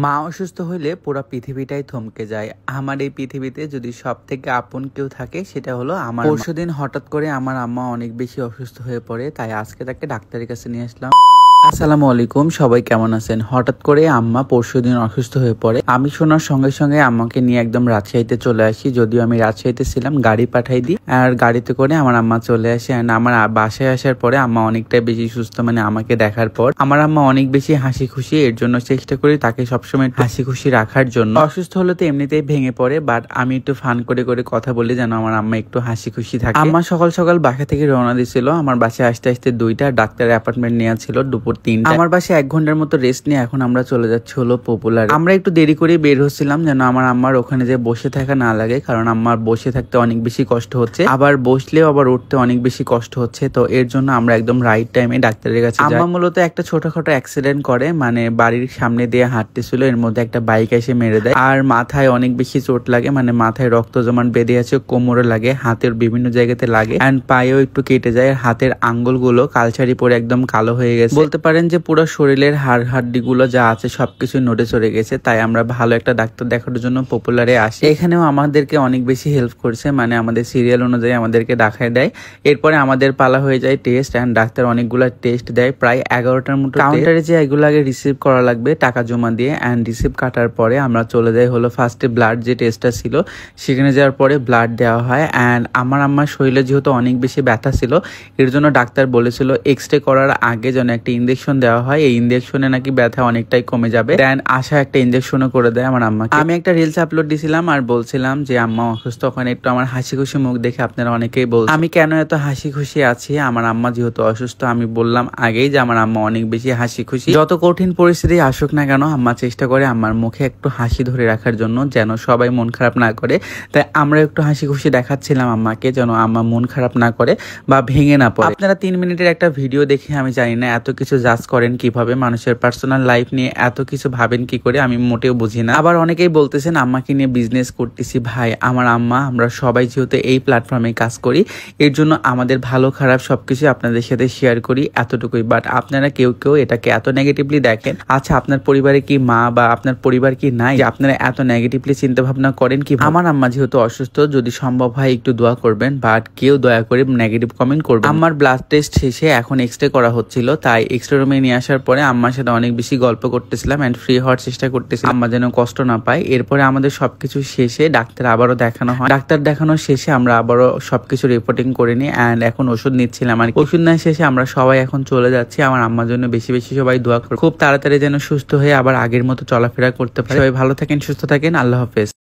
মা অসুস্থ হইলে পুরো পৃথিবীটাই থমকে যায়। আমার এই পৃথিবীতে যদি সব থেকে আপন কেউ থাকে সেটা হলো আমার। পরশুদিন হঠাৎ করে আমার আম্মা অনেক বেশি অসুস্থ হয়ে পড়ে, তাই আজকে তাকে ডাক্তারের কাছে নিয়ে আসলাম। আসসালামু আলাইকুম, সবাই কেমন আছেন? হঠাৎ করে আম্মা পরশুদিন অসুস্থ হয়ে পড়ে। আমি শোনার সঙ্গে সঙ্গে আম্মাকে নিয়ে একদম রাজশাহীতে চলে আসি। যদিও আমি রাজশাহীতে ছিলাম, গাড়ি পাঠাই দিই আর গাড়িতে করে আমার আম্মা চলে আসে। আমার বাসায় আসার পরে আম্মা অনেকটাই বেশি সুস্থ, মানে আমাকে দেখার পর আমার আম্মা অনেক বেশি হাসি খুশি। এর জন্য চেষ্টা করি তাকে সবসময় হাসি খুশি রাখার জন্য। অসুস্থ হলে তো এমনিতেই ভেঙে পড়ে, বাট আমি একটু ফান করে করে কথা বলি যেন আমার আম্মা একটু হাসি খুশি থাকে। আম্মা সকাল সকাল বাসা থেকে রওনা দিছিল। আমার বাসায় আসতে আসতে 2টা, ডাক্তারের অ্যাপয়েন্টমেন্ট নেওয়া ছিল দুপুর 3টা। আমার বাসায় 1 ঘন্টার মতো রেস্ট নিয়ে এখন আমরা চলে যাচ্ছি হলো পপুলার। আমরা একটু দেরি করে বের হচ্ছিলাম যেন আমার আম্মার ওখানে যে বসে থাকা না লাগে, কারণ আমার বসে থাকতে অনেক বেশি কষ্ট হচ্ছে, আবার বসলেও আবার উঠতে অনেক বেশি কষ্ট হচ্ছে। তো এর জন্য আমরা একদম রাইট টাইমে ডাক্তারের কাছে যাই। আম্মা মূলত একটা ছোটখাটো অ্যাক্সিডেন্ট করে, মানে বাড়ির সামনে দিয়ে হাঁটতেছিল, এর মধ্যে একটা বাইক এসে মেরে দেয়। আর মাথায় অনেক বেশি চোট লাগে, মানে মাথায় রক্ত জমাট বেঁধে আছে, কোমরে লাগে, হাতের বিভিন্ন জায়গাতে লাগে, এন্ড পায়েও একটু কেটে যায়। হাতের আঙ্গুলগুলো কালচারি পরে একদম কালো হয়ে গেছে। বলতে পারেন যে পুরো শরীরের হাড় হাড্ডি গুলো যা আছে সবকিছু নড়ে চড়ে গেছে। তাই আমরা ভালো একটা ডাক্তার দেখানোর জন্য পপুলারে আসি। এখানেও আমাদেরকে অনেক বেশি হেল্প করছে, মানে আমাদের সিরিয়াল অনুযায়ী আমাদেরকে দেখায় দেয়। এরপরে আমাদের পালা হয়ে যায় টেস্ট, এন্ড ডাক্তার অনেকগুলো টেস্ট দেয়, প্রায় 11টার মতো। কাউন্টারে যে এগুলো আগে রিসিভ করা লাগবে টাকা জমা দিয়ে, এন্ড রিসিভ কাটার পরে আমরা চলে যাই হলো ফার্স্টে ব্লাড যে টেস্টটা ছিল সেখানে যাওয়ার পরে ব্লাড দেওয়া হয়। এন্ড আমার আম্মার শরীরে যেহেতু অনেক বেশি ব্যথা ছিল, এর জন্য ডাক্তার বলেছিল এক্সরে করার আগে যেন একটা ইনজেকশন দেওয়া হয়। এই ইনজেকশনে নাকি ব্যথা অনেকটাই কমে যাবে। দেন আশা একটা ইনজেকশনও করে দেয় আমার আম্মাকে। আমি একটা রিলস আপলোড দিছিলাম আর বলছিলাম যে আম্মা অসুস্থ, ওখানে একটু আমার হাসি খুশি মুখ দেখে আপনারা অনেকেই বলছেন আমি কেন এত হাসি খুশি আছি। আমার আম্মা যেহেতু অসুস্থ, আমি বললাম আগেই যে আমার আম্মা অনেক বেশি হাসি খুশি। যত কঠিন পরিস্থিতি আসুক না কেন, আম্মা চেষ্টা করে আমার মুখে একটু হাসি ধরে রাখার জন্য, যেন সবাই মন খারাপ না করে। তাই আমরা একটু হাসি খুশি দেখাচ্ছিলাম আম্মাকে, যেন আম্মা মন খারাপ না করে বা ভেঙে না পড়ে। আপনারা 3 মিনিটের একটা ভিডিও দেখে আমি জানি না এত কিছু জাজ করেন কিভাবে, মানুষের পার্সোনাল লাইফ নিয়ে এত কিছু ভাবেন কি করে, আমি মোটেও বুঝি না। আবার অনেকেই বলতেছেন আম্মাকে নিয়ে বিজনেস করতেছি। ভাই, আমার আম্মা, আমরা সবাই যেহেতু এই প্ল্যাটফর্মে কাজ করি, এর জন্য আমাদের ভালো খারাপ সবকিছু আপনাদের সাথে শেয়ার করি, এতটুকুই। বাট আপনারা কেউ কেউ এটাকে এত নেগেটিভলি দেখেন। আচ্ছা, আপনার পরিবারে কি মা বা আপনার পরিবার কি নাই যে আপনারা এত নেগেটিভলি চিন্তা ভাবনা করেন কি? আমার আম্মা যেহেতু অসুস্থ, যদি সম্ভব হয় একটু দোয়া করবেন, বাট কেউ দয়া করে নেগেটিভ কমেন্ট করবেন। আমার ব্লাড টেস্ট শেষে এখন এক্সরে করা হচ্ছিল, তাই এক্সরে রুমে নিয়ে আসার পরে আম্মার সাথে অনেক বেশি গল্প করতেছিলাম এন্ড ফ্রি হওয়ার চেষ্টা করতেছিলাম, আম্মা যেন কষ্ট না পায়। এরপরে আমাদের সবকিছু শেষে ডাক্তার আবারও দেখানো হয়। ডাক্তার দেখানোর শেষে আমরা আবারও সবকিছু রিপোর্টিং করে নিই, এন্ড এখন ওষুধ নিচ্ছিলাম। আর ওষুধ নেওয়ার শেষে আমরা সবাই এখন চলে যাচ্ছি। আমার আম্মার জন্য বেশি বেশি সবাই দোয়া করে, খুব তাড়াতাড়ি যেন সুস্থ হয়ে আবার আগের মতো চলাফেরা করতে পারে। সবাই ভালো থাকেন, সুস্থ থাকেন, আল্লাহ হাফেজ।